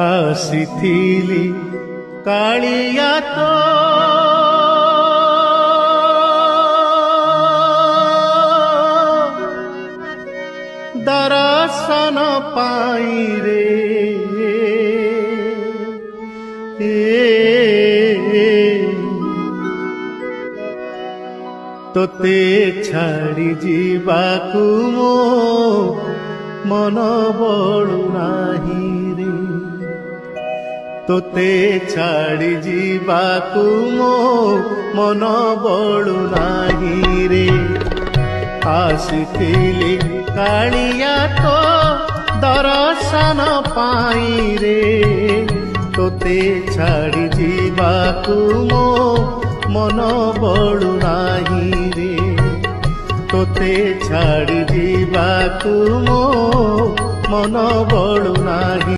ଆସିଥିଲି କାଳିଆ ତୋ ଦର୍ଶନ ପାଇଁ ରେ ତୋତେ ଛାଡ଼ି ଯିବାକୁ ମୋ ମନ ବଳୁ ନାହିଁ ରେ ତୋତେ ଛାଡ଼ି ଯିବାକୁ ମୋ ମନ ବଳୁ ନାହିଁ ରେ ଆସିଥିଲି କାଳିଆ ତୋ ଦର୍ଶନ ପାଇଁ ରେ ତୋତେ ଛାଡ଼ି ଯିବାକୁ ମୋ ମନ ବଳୁ ନାହିଁ ରେ ତୋତେ ଛାଡ଼ି ଯିବାକୁ ମୋ ମନ ବଳୁ ନାହିଁ।